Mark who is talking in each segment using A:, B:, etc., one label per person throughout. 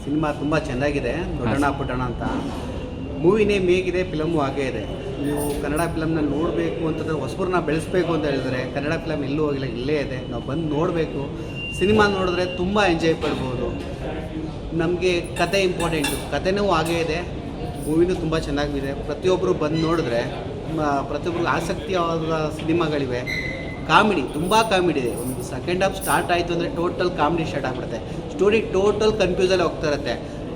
A: Cinema ತುಂಬ ಚೆನ್ನಾಗಿದೆ. ದೊಡ್ಡಣ್ಣ ಪುಟ್ಟಣ್ಣ ಅಂತ ಮೂವಿ ನೇಮ್ ಹೇಗಿದೆ, ಫಿಲಮು ಹಾಗೇ ಇದೆ. ನೀವು ಕನ್ನಡ ಫಿಲಮ್ನ ನೋಡಬೇಕು ಅಂತಂದರೆ ಹೊಸಬ್ರನ್ನ ಬೆಳೆಸಬೇಕು ಅಂತ ಹೇಳಿದ್ರೆ ಕನ್ನಡ ಫಿಲಮ್ ಎಲ್ಲೂ ಹೋಗಿಲ್ಲ, ಇಲ್ಲೇ ಇದೆ. ನಾವು ಬಂದು ನೋಡಬೇಕು. ಸಿನಿಮಾ ನೋಡಿದ್ರೆ ತುಂಬ ಎಂಜಾಯ್ ಪಡ್ಬೋದು. ನಮಗೆ ಕತೆ ಇಂಪಾರ್ಟೆಂಟು, ಕತೆನೂ ಹಾಗೇ ಇದೆ, ಮೂವಿನೂ ತುಂಬ ಚೆನ್ನಾಗಿದೆ. ಪ್ರತಿಯೊಬ್ಬರು ಬಂದು ನೋಡಿದ್ರೆ ಪ್ರತಿಯೊಬ್ಬರಿಗೂ ಆಸಕ್ತಿಯಾದ ಸಿನಿಮಾಗಳಿವೆ. ಕಾಮಿಡಿ ತುಂಬ ಕಾಮಿಡಿ ಇದೆ. ಒಂದು ಸೆಕೆಂಡ್ ಹಾಫ್ ಸ್ಟಾರ್ಟ್ ಆಯಿತು ಅಂದರೆ ಟೋಟಲ್ ಕಾಮಿಡಿ ಸ್ಟಾರ್ಟ್ ಆಗಿಬಿಡುತ್ತೆ. ಸ್ಟೋರಿ ಟೋಟಲ್ ಕನ್ಫ್ಯೂಸಲ್ಲಿ ಹೋಗ್ತಾ ಇರುತ್ತೆ.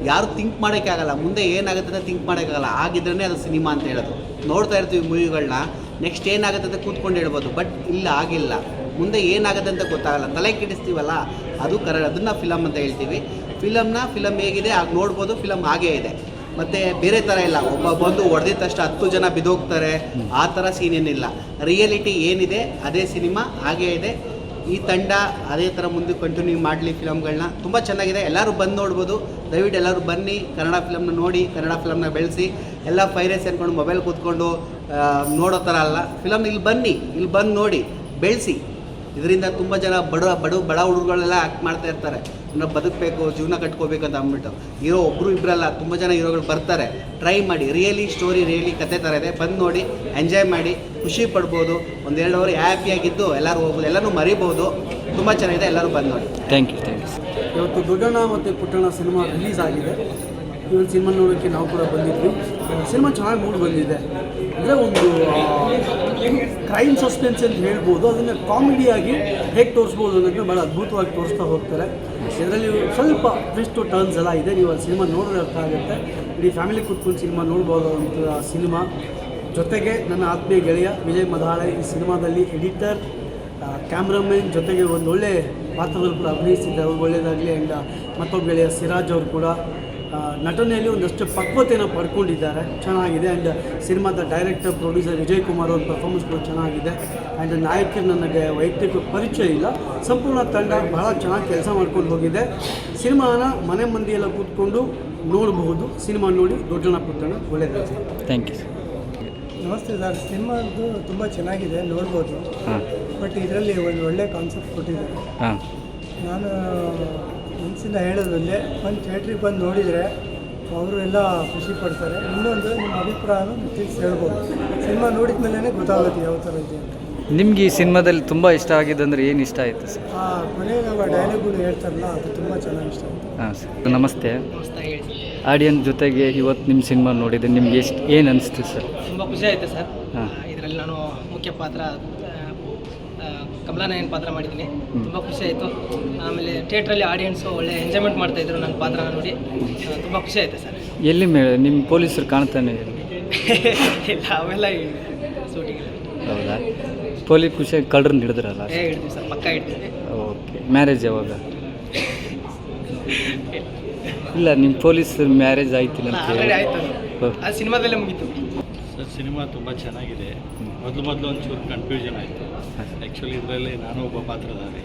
A: ಯಾರು ಥಿಂಕ್ ಮಾಡೋಕ್ಕಾಗಲ್ಲ, ಮುಂದೆ ಏನಾಗುತ್ತೆ ಅಂತ ಥಿಂಕ್ ಮಾಡೋಕ್ಕಾಗಲ್ಲ. ಆಗಿದ್ರೇ ಅದು ಸಿನಿಮಾ ಅಂತ ಹೇಳೋದು. ನೋಡ್ತಾ ಇರ್ತೀವಿ ಮೂವಿಗಳನ್ನ, ನೆಕ್ಸ್ಟ್ ಏನಾಗುತ್ತೆ ಅಂತ ಕೂತ್ಕೊಂಡು ಹೇಳ್ಬೋದು. ಬಟ್ ಇಲ್ಲ, ಆಗಿಲ್ಲ. ಮುಂದೆ ಏನಾಗುತ್ತೆ ಅಂತ ಗೊತ್ತಾಗಲ್ಲ, ತಲೆ ಕೆಡಿಸ್ತೀವಲ್ಲ, ಅದು ಅದನ್ನು ಫಿಲಮ್ ಅಂತ ಹೇಳ್ತೀವಿ. ಫಿಲಮ್ ಹೇಗಿದೆ ಆಗ ನೋಡ್ಬೋದು. ಫಿಲಮ್ ಹಾಗೇ ಇದೆ, ಮತ್ತು ಬೇರೆ ಥರ ಇಲ್ಲ. ಒಬ್ಬ ಬಂದು ಹೊಡೆದಿದ ತಕ್ಷಣ 10 ಜನ ಬಿದ್ದೋಗ್ತಾರೆ, ಆ ಥರ ಸೀನ್ ಏನಿಲ್ಲ. ರಿಯಾಲಿಟಿ ಏನಿದೆ ಅದೇ ಸಿನಿಮಾ ಹಾಗೇ ಇದೆ. ಈ ತಂಡ ಅದೇ ಥರ ಮುಂದೆ ಕಂಟಿನ್ಯೂ ಮಾಡಲಿ ಫಿಲಮ್ಗಳನ್ನ. ತುಂಬ ಚೆನ್ನಾಗಿದೆ, ಎಲ್ಲರೂ ಬಂದು ನೋಡ್ಬೋದು. ದಯವಿಟ್ಟು ಎಲ್ಲರೂ ಬನ್ನಿ, ಕನ್ನಡ ಫಿಲಮ್ನ ನೋಡಿ, ಕನ್ನಡ ಫಿಲಮ್ನ ಬೆಳೆಸಿ. ಎಲ್ಲ ಫೈರೇಸ್ ಅಂದ್ಕೊಂಡು ಮೊಬೈಲ್ ಕೂತ್ಕೊಂಡು ನೋಡೋ ಥರ ಅಲ್ಲ. ಫಿಲಮ್ ಇಲ್ಲಿ ಬನ್ನಿ, ಇಲ್ಲಿ ಬಂದು ನೋಡಿ, ಬೆಳೆಸಿ. ಇದರಿಂದ ತುಂಬ ಜನ ಬಡ ಹುಡುಗರುಗಳೆಲ್ಲ ಆ್ಯಕ್ಟ್ ಮಾಡ್ತಾ ಇರ್ತಾರೆ. ನಾವು ಬದುಕಬೇಕು, ಜೀವನ ಕಟ್ಕೋಬೇಕು ಅಂತ ಅಂದ್ಬಿಟ್ಟು. ಹೀರೋ ಒಬ್ಬರು ಇಬ್ಬರಲ್ಲ, ತುಂಬ ಜನ ಹೀರೋಗಳು ಬರ್ತಾರೆ. ಟ್ರೈ ಮಾಡಿ, ರಿಯಲಿ ಕತೆ ಥರ ಇದೆ. ಬಂದು ನೋಡಿ, ಎಂಜಾಯ್ ಮಾಡಿ, ಖುಷಿ ಪಡ್ಬೋದು. 1-2 ಅವರ್ ಹ್ಯಾಪಿಯಾಗಿದ್ದು ಎಲ್ಲರೂ ಹೋಗ್ಬೋದು, ಎಲ್ಲರೂ ಮರಿಬೋದು. ತುಂಬ ಚೆನ್ನಾಗಿದೆ, ಎಲ್ಲರೂ ಬಂದು ನೋಡಿ.
B: Thank you.
C: ಇವತ್ತು ದೊಡ್ಡಣ್ಣ ಮತ್ತು ಪುಟ್ಟಣ್ಣ ಸಿನಿಮಾ ರಿಲೀಸ್ ಆಗಿದೆ. ಈ ಒಂದು ಸಿನಿಮಾ ನೋಡೋಕ್ಕೆ ನಾವು ಕೂಡ ಬಂದಿದ್ವಿ. ಸಿನಿಮಾ ಚೆನ್ನಾಗಿ ಮೂಡಿ ಬಂದಿದೆ. ಅಂದರೆ ಒಂದು ಕ್ರೈಮ್ ಸಸ್ಪೆನ್ಸ್ ಅಂತ ಹೇಳ್ಬೋದು. ಅದನ್ನು ಕಾಮಿಡಿಯಾಗಿ ಹೇಗೆ ತೋರಿಸ್ಬೋದು ಅನ್ನೋದನ್ನ ಭಾಳ ಅದ್ಭುತವಾಗಿ ತೋರಿಸ್ತಾ ಹೋಗ್ತಾರೆ. ಇದರಲ್ಲಿ ಸ್ವಲ್ಪ ಟ್ವಿಸ್ಟ್ ಟರ್ನ್ಸ್ ಎಲ್ಲ ಇದೆ. ನೀವು ಆ ಸಿನಿಮಾ ನೋಡಿದ್ರೆ ಅರ್ಥ ಆಗುತ್ತೆ. ಇಡೀ ಫ್ಯಾಮಿಲಿ ಕೂತ್ಕೊಂಡು ಸಿನಿಮಾ ನೋಡ್ಬೋದು ಅಂತ ಸಿನಿಮಾ. ಜೊತೆಗೆ ನನ್ನ ಆತ್ಮೀಯ ಗೆಳೆಯ ವಿಜಯ್ ಮದಾಳೆ ಈ ಸಿನಿಮಾದಲ್ಲಿ ಎಡಿಟರ್, ಕ್ಯಾಮ್ರಾಮನ್, ಜೊತೆಗೆ ಒಂದು ಒಳ್ಳೆ ಪಾತ್ರದಲ್ಲಿ ಕೂಡ ಅಭಿನಯಿಸಿದ್ದಾರೆ. ಅವ್ರು ಒಳ್ಳೆಯದಾಗಲಿ. ಆ್ಯಂಡ್ ಮತ್ತೊಬ್ಬ ಗೆಳೆಯ ಸಿರಾಜ್ ಅವರು ಕೂಡ ನಟನೆಯಲ್ಲಿ ಒಂದಷ್ಟು ಪಕ್ವತೆಯನ್ನು ಪಡ್ಕೊಂಡಿದ್ದಾರೆ, ಚೆನ್ನಾಗಿದೆ. ಆ್ಯಂಡ್ ಸಿನಿಮಾದ ಡೈರೆಕ್ಟರ್, ಪ್ರೊಡ್ಯೂಸರ್ ವಿಜಯ್ ಕುಮಾರ್ ಅವ್ರ ಪರ್ಫಾರ್ಮೆನ್ಸ್ ಕೂಡ ಚೆನ್ನಾಗಿದೆ. ಆ್ಯಂಡ್ ನಾಯಕರು ನನಗೆ ವೈಯಕ್ತಿಕ ಪರಿಚಯ ಇಲ್ಲ. ಸಂಪೂರ್ಣ ತಂಡ ಬಹಳ ಚೆನ್ನಾಗಿ ಕೆಲಸ ಮಾಡ್ಕೊಂಡು ಹೋಗಿದೆ. ಸಿನಿಮಾನ ಮನೆ ಮಂದಿಯೆಲ್ಲ ಕೂತ್ಕೊಂಡು ನೋಡಬಹುದು. ಸಿನಿಮಾ ನೋಡಿ, ದೊಡ್ಡಣ್ಣ ಪುಟ್ಟಣ್ಣ ಒಳ್ಳೆಯದಾಗಿದೆ.
B: Thank you.
D: ನಮಸ್ತೆ ಸರ್. ಸಿನಿಮಾದ್ದು ತುಂಬ ಚೆನ್ನಾಗಿದೆ, ನೋಡ್ಬೋದು. ಬಟ್ ಇದರಲ್ಲಿ ಒಂದು ಒಳ್ಳೆ ಕಾನ್ಸೆಪ್ಟ್ ಕೊಟ್ಟಿದ್ದಾರೆ. ನಾನು ಮನಸ್ಸಿಂದ ಹೇಳೋದ್ರಲ್ಲಿ ಒಂದು ಥಿಯೇಟ್ರಿಗೆ ಬಂದು ನೋಡಿದರೆ ಅವರು ಎಲ್ಲ ಖುಷಿ ಪಡ್ತಾರೆ. ಇನ್ನೊಂದು ನಿಮ್ಮ ಅಭಿಪ್ರಾಯನೂ ತಿಳಿಸಿ ಹೇಳ್ಬೋದು. ಸಿನಿಮಾ ನೋಡಿದ ಮೇಲೇ ಗೊತ್ತಾಗುತ್ತೆ ಯಾವ ಥರ ಇದೆ ಅಂತ.
B: ನಿಮ್ಗೆ ಈ ಸಿನಿಮಾದಲ್ಲಿ ತುಂಬ ಇಷ್ಟ ಆಗಿದೆ ಅಂದರೆ ಏನು ಇಷ್ಟ ಆಯಿತು ಸರ್?
D: ಕೊನೆಗೆ ನಾವು ಡೈಲಾಗ್ಗಳು ಹೇಳ್ತಾರಲ್ಲ, ಅದು ತುಂಬ ಚೆನ್ನಾಗಿ ಇಷ್ಟ ಆಯಿತು.
B: ಹಾಂ ಸರ್, ನಮಸ್ತೆ. ಆಡಿಯನ್ಸ್ ಜೊತೆಗೆ ಇವತ್ತು ನಿಮ್ಮ ಸಿನಿಮಾ ನೋಡಿದೆ, ನಿಮ್ಗೆ ಏನು ಅನಿಸ್ತು ಸರ್?
E: ತುಂಬ ಖುಷಿ ಆಯಿತು ಸರ್. ಇದರಲ್ಲಿ ನಾನು ಮುಖ್ಯ ಪಾತ್ರ ಕಮಲಾನಯನ್ ಪಾತ್ರ ಮಾಡಿದ್ದೀನಿ. ತುಂಬ ಖುಷಿ ಆಯಿತು. ಆಮೇಲೆ ಥಿಯೇಟ್ರಲ್ಲಿ ಆಡಿಯನ್ಸು ಒಳ್ಳೆ ಎಂಜಾಯ್ಮೆಂಟ್ ಮಾಡ್ತಾಯಿದ್ರು ನನ್ನ ಪಾತ್ರನ ನೋಡಿ. ತುಂಬ ಖುಷಿ ಆಯಿತು ಸರ್.
B: ಎಲ್ಲಿ ನಿಮ್ಮ ಪೊಲೀಸರು ಕಾಣ್ತಾನೆ
E: ಇಲ್ಲ, ಅವೆಲ್ಲ ಶೂಟಿಂಗ್.
B: ಹೌದಾ? ಪೊಲೀಸ್ ಖುಷಿಯಾಗಿ ಕಳ್ಳರನ್ನ ಹಿಡಿದ್ರಲ್ಲ?
E: ಹಿಡ್ತೀವಿ ಸರ್, ಪಕ್ಕ ಹಿಡ್ತೀವಿ.
B: ಓಕೆ. ಮ್ಯಾರೇಜ್ ಯಾವಾಗ? ಇಲ್ಲ, ನಿಮ್ಮ ಪೊಲೀಸ್ ಮ್ಯಾರೇಜ್ ಆಯ್ತಿಲ್ಲ ಅಂತ
E: ಆಲ್ರೆಡಿ ಆಯಿತು, ಆ ಸಿನಿಮಾದಲ್ಲೇ ಮುಗೀತು
F: ಸರ್. ಸಿನಿಮಾ ತುಂಬ ಚೆನ್ನಾಗಿದೆ. ಮೊದಲು ಒಂಚೂರು ಕನ್ಫ್ಯೂಷನ್ ಆಯಿತು. ಆ್ಯಕ್ಚುಲಿ ಇದರಲ್ಲಿ ನಾನು ಒಬ್ಬ ಪಾತ್ರಧಾರಿ.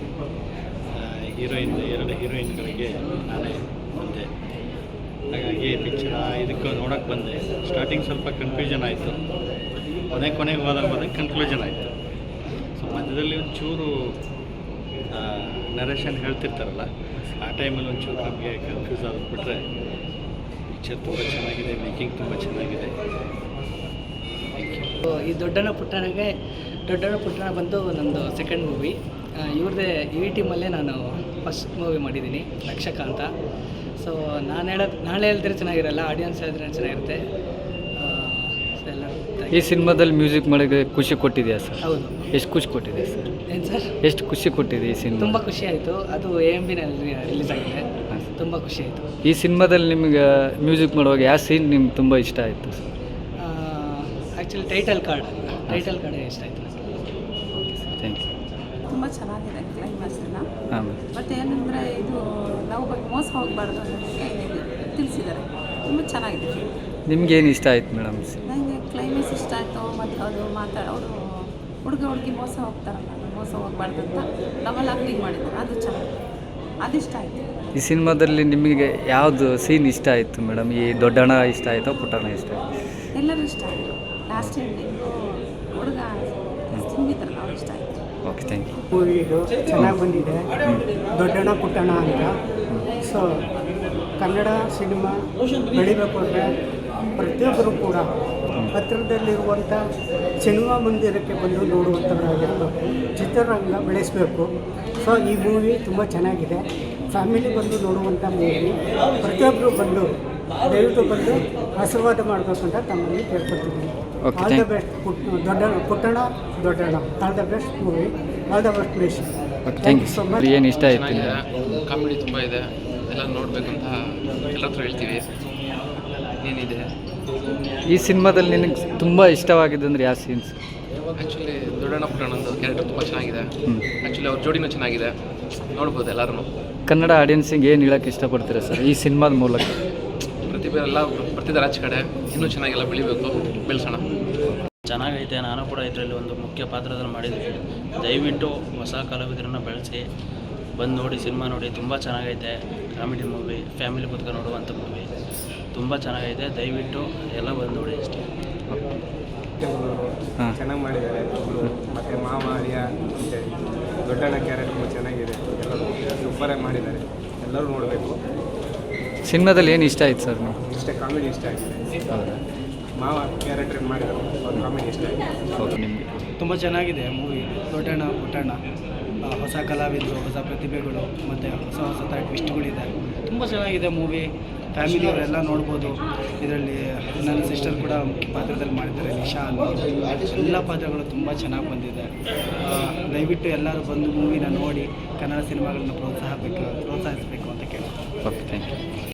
F: ಎರಡು ಹೀರೋಯಿನ್ಗಳಿಗೆ ನಾನೇ ಬಂದೆ. ಹಾಗಾಗಿ ಪಿಕ್ಚರ್ ಇದಕ್ಕೆ ನೋಡೋಕ್ಕೆ ಬಂದೆ. ಸ್ಟಾರ್ಟಿಂಗ್ ಸ್ವಲ್ಪ ಕನ್ಫ್ಯೂಷನ್ ಆಯಿತು, ಕೊನೆಗೆ ಹೋದಾಗ ಕನ್ಕ್ಲೂಷನ್ ಆಯಿತು. ಸೊ ಮಧ್ಯದಲ್ಲಿ ಒಂಚೂರು ನರೇಷನ್ ಹೇಳ್ತಿರ್ತಾರಲ್ಲ, ಆ ಟೈಮಲ್ಲಿ ಒಂಚೂರು ನಮಗೆ ಕನ್ಫ್ಯೂಸ್ ಆಗಿಬಿಟ್ರೆ. ಪಿಕ್ಚರ್ ತುಂಬ ಚೆನ್ನಾಗಿದೆ, ಮೇಕಿಂಗ್ ತುಂಬ ಚೆನ್ನಾಗಿದೆ.
E: ಈ ದೊಡ್ಡಣ್ಣ ಪುಟ್ಟಣ್ಣ ಬಂದು ನಮ್ಮದು ಸೆಕೆಂಡ್ ಮೂವಿ. ಇವ್ರದ್ದೇ ಈ ಟೀಮಲ್ಲೇ ನಾನು ಫಸ್ಟ್ ಮೂವಿ ಮಾಡಿದ್ದೀನಿ, ರಕ್ಷಕ ಅಂತ. ಸೊ ನಾಳೆ ಹೇಳಿದ್ರೆ ಚೆನ್ನಾಗಿರಲ್ಲ, ಆಡಿಯನ್ಸ್ ಹೇಳಿದ್ರೆ ಚೆನ್ನಾಗಿರುತ್ತೆ.
B: ಈ ಸಿನಿಮಾದಲ್ಲಿ ಮ್ಯೂಸಿಕ್ ಮಾಡೋಕ್ಕೆ ಖುಷಿ ಕೊಟ್ಟಿದೆಯಾ ಸರ್?
E: ಹೌದು.
B: ಎಷ್ಟು ಖುಷಿ ಕೊಟ್ಟಿದೆ ಸರ್?
E: ಏನು ಸರ್?
B: ಎಷ್ಟು ಖುಷಿ ಕೊಟ್ಟಿದೆ ಈ ಸಿನಿಮಾ?
E: ತುಂಬ ಖುಷಿ ಆಯಿತು. ಅದು AMBನಲ್ಲಿ ರಿಲೀಸ್ ಆಗಿದೆ. ತುಂಬ ಖುಷಿ ಆಯಿತು.
B: ಈ ಸಿನಿಮಾದಲ್ಲಿ ನಿಮಗೆ ಮ್ಯೂಸಿಕ್ ಮಾಡುವಾಗ ಯಾವ ಸೀನ್ ನಿಮ್ಗೆ ತುಂಬ ಇಷ್ಟ ಆಯಿತು ಸರ್?
E: ಆ್ಯಕ್ಚುಲಿ ಟೈಟಲ್ ಕಾರ್ಡೇ ಇಷ್ಟ ಆಯಿತು ನನಗೆ.
B: Okay sir, thank you.
G: ತುಂಬ ಚೆನ್ನಾಗಿದೆ ಕ್ಲೈಮ್ಯಾಕ್ಸ್ ಎಲ್ಲ.
B: ಹಾಂ.
G: ಮತ್ತು ಏನಂದರೆ ಇದು ನಾವು ಮೋಸ ಹೋಗಬಾರ್ದು ಅನ್ನೋದಕ್ಕೆ ತಿಳಿಸಿದ್ದಾರೆ. ತುಂಬ ಚೆನ್ನಾಗಿದೆ.
B: ನಿಮ್ಗೇನು ಇಷ್ಟ ಆಯ್ತು ಮೇಡಮ್?
G: ನನಗೆ ಕ್ಲೈಮ್ಯಾಕ್ಸ್ ಇಷ್ಟ ಆಯಿತು. ಮತ್ತು ಅದು ಅವರು ಹುಡುಗಿ ಮೋಸ ಹೋಗ್ತಾರಲ್ಲ, ಮೋಸ ಹೋಗಬಾರ್ದು ಅಂತ ಡಬಲ್ ಆ್ಯಕ್ಟಿಂಗ್ ಮಾಡಿದ್ದಾರೆ, ಅದು ಚೆನ್ನಾಗಿದೆ, ಅದಿಷ್ಟ ಆಯಿತು.
B: ಈ ಸಿನಿಮಾದಲ್ಲಿ ನಿಮಗೆ ಯಾವುದು ಸೀನ್ ಇಷ್ಟ ಆಯಿತು ಮೇಡಮ್? ಈ ದೊಡ್ಡಣ್ಣ ಇಷ್ಟ ಆಯಿತು, ಪುಟ್ಟಣ್ಣ ಇಷ್ಟ ಆಯಿತು?
G: ಎಲ್ಲರೂ ಇಷ್ಟ ಆಯಿತು. ಲಾಸ್ಟ್ ಎಂಡಿಂಗು ಹುಡುಗ ತುಂಬಿದ್ರಲ್ಲ, ಅವ್ರು ಇಷ್ಟ ಆಯಿತು.
B: Okay, thank you.
D: ಮೂವಿ ಚೆನ್ನಾಗಿ ಬಂದಿದೆ, ದೊಡ್ಡಣ್ಣ ಪುಟ್ಟಣ್ಣ ಅಂತ. ಸೊ ಕನ್ನಡ ಸಿನಿಮಾ ಬೆಳಿಬೇಕು ಅಂದರೆ ಪ್ರತಿಯೊಬ್ಬರು ಕೂಡ ಹತ್ತಿರದಲ್ಲಿರುವಂಥ ಸಿನಿಮಾ ಮಂದಿರಕ್ಕೆ ಬಂದು ನೋಡುವಂಥವರಾಗಿರಬೇಕು, ಚಿತ್ರರಂಗ ಬೆಳೆಸಬೇಕು. ಸೊ ಈ ಮೂವಿ ತುಂಬ ಚೆನ್ನಾಗಿದೆ, ಫ್ಯಾಮಿಲಿ ಬಂದು ನೋಡುವಂಥ ಮೂವಿ. ಪ್ರತಿಯೊಬ್ಬರು ಬಂದು ದಯವಿಟ್ಟು ಬಂದು ಆಶೀರ್ವಾದ ಮಾಡಬೇಕು ಅಂತ ತಮ್ಮಲ್ಲಿ ಕೇಳ್ಕೊಳ್ತಿದ್ದೀನಿ.
B: Okay,
D: all the
B: thank-
D: best Puttanna Doddanna, all the best movie, all the best mission.
B: Thank you so much. ಏನು ಇಷ್ಟ ಆಯ್ತು ನಿಮ್ಗೆ?
H: ಕಾಮಿಡಿ ತುಂಬ ಇದೆ, ಎಲ್ಲ ನೋಡಬೇಕು ಅಂತ ಎಲ್ಲರ ಹತ್ರ ಹೇಳ್ತೀವಿ. ಏನಿದೆ
B: ಈ ಸಿನಿಮಾದಲ್ಲಿ ನಿನಗೆ ತುಂಬ ಇಷ್ಟವಾಗಿದ್ದು ಅಂದರೆ ಯಾವ ಸೀನ್ಸ್?
H: ಆ್ಯಕ್ಚುಲಿ ದೊಡ್ಡಣ್ಣ ಪುಟ್ಟಣ್ಣಂದು ಕ್ಯಾರೆಕ್ಟರ್ ತುಂಬ ಚೆನ್ನಾಗಿದೆ. ಆ್ಯಕ್ಚುಲಿ ಅವ್ರ ಜೋಡಿನೂ ಚೆನ್ನಾಗಿದೆ, ನೋಡ್ಬೋದು ಎಲ್ಲರೂ.
B: ಕನ್ನಡ ಆಡಿಯನ್ಸಿಗೆ ಏನು ಹೇಳೋಕ್ಕೆ ಇಷ್ಟಪಡ್ತೀರಾ ಸರ್ ಈ ಸಿನಿಮಾದ ಮೂಲಕ?
H: ಪ್ರತಿಭೆ ಎಲ್ಲ ಬರ್ತಿದ್ದಾರೆ ಆಚೆ ಕಡೆ, ಇನ್ನೂ ಚೆನ್ನಾಗೆಲ್ಲ ಬೆಳಿಬೇಕು, ಬೆಳೆಸೋಣ.
I: ಚೆನ್ನಾಗೈತೆ. ನಾನು ಕೂಡ ಇದರಲ್ಲಿ ಒಂದು ಮುಖ್ಯ ಪಾತ್ರದಲ್ಲಿ ಮಾಡಿದ್ದೀನಿ. ದಯವಿಟ್ಟು ಹೊಸ ಕಲಾವಿದರನ್ನು ಬೆಳೆಸಿ ಬಂದು ನೋಡಿ, ಸಿನಿಮಾ ನೋಡಿ. ತುಂಬ ಚೆನ್ನಾಗೈತೆ, ಕಾಮಿಡಿ ಮೂವಿ, ಫ್ಯಾಮಿಲಿ ಕೂತ್ಕೊಂಡು ನೋಡುವಂಥ ಮೂವಿ, ತುಂಬ ಚೆನ್ನಾಗೈತೆ. ದಯವಿಟ್ಟು ಎಲ್ಲ ಬಂದು ನೋಡಿ ಅಷ್ಟೇ.
B: ಹಾಂ,
J: ಚೆನ್ನಾಗಿ ಮಾಡಿದ್ದಾರೆ. ಮತ್ತು ಮಾವ ಅಳಿಯ ಮತ್ತು ದೊಡ್ಡಣ್ಣ ಕ್ಯಾರೆಕ್ಟರ್ ತುಂಬ ಚೆನ್ನಾಗಿದೆ, ಎಲ್ಲರೂ ಸೂಪರಾಗಿ ಮಾಡಿದ್ದಾರೆ, ಎಲ್ಲರೂ ನೋಡಬೇಕು.
B: ಸಿನಿಮಾದಲ್ಲಿ ಏನು ಇಷ್ಟ ಆಯ್ತು ಸರ್ ನೀವು?
J: ಇಷ್ಟೇ ಕಾಮಿಡಿ ಇಷ್ಟ ಆಗಿದೆ.
B: ಹೌದಾ?
J: ಮಾವ ಕ್ಯಾರೆಕ್ಟರ್ ಮಾಡಿದ್ದಾರೆ, ಅವ್ರ ಕಾಮಿಡಿ ಇಷ್ಟ ಆಗಿದೆ.
B: ಓಕೆ, ನಿಮಗೆ
E: ತುಂಬ ಚೆನ್ನಾಗಿದೆ ಮೂವಿ. ದೊಡ್ಡಣ್ಣ ಪುಟ್ಟಣ್ಣ, ಹೊಸ ಕಲಾವಿದರು, ಹೊಸ ಪ್ರತಿಭೆಗಳು ಮತ್ತು ಹೊಸ ಹೊಸ ಥರ ಟ್ವಿಸ್ಟ್ಗಳಿದೆ. ತುಂಬ ಚೆನ್ನಾಗಿದೆ ಮೂವಿ, ಫ್ಯಾಮಿಲಿಯವರೆಲ್ಲ ನೋಡ್ಬೋದು. ಇದರಲ್ಲಿ ನನ್ನ ಸಿಸ್ಟರ್ ಕೂಡ ಮುಖ್ಯ ಪಾತ್ರದಲ್ಲಿ ಮಾಡಿದ್ದಾರೆ, ನಿಶಾ ಅಂತ. ಎಲ್ಲ ಪಾತ್ರಗಳು ತುಂಬ ಚೆನ್ನಾಗಿ ಬಂದಿದೆ. ದಯವಿಟ್ಟು ಎಲ್ಲರೂ ಬಂದು ಮೂವಿನ ನೋಡಿ ಕನ್ನಡ ಸಿನಿಮಾಗಳನ್ನ ಪ್ರೋತ್ಸಾಹಿಸಬೇಕು ಅಂತ ಕೇಳ್ತೀನಿ.
B: Okay, thank you.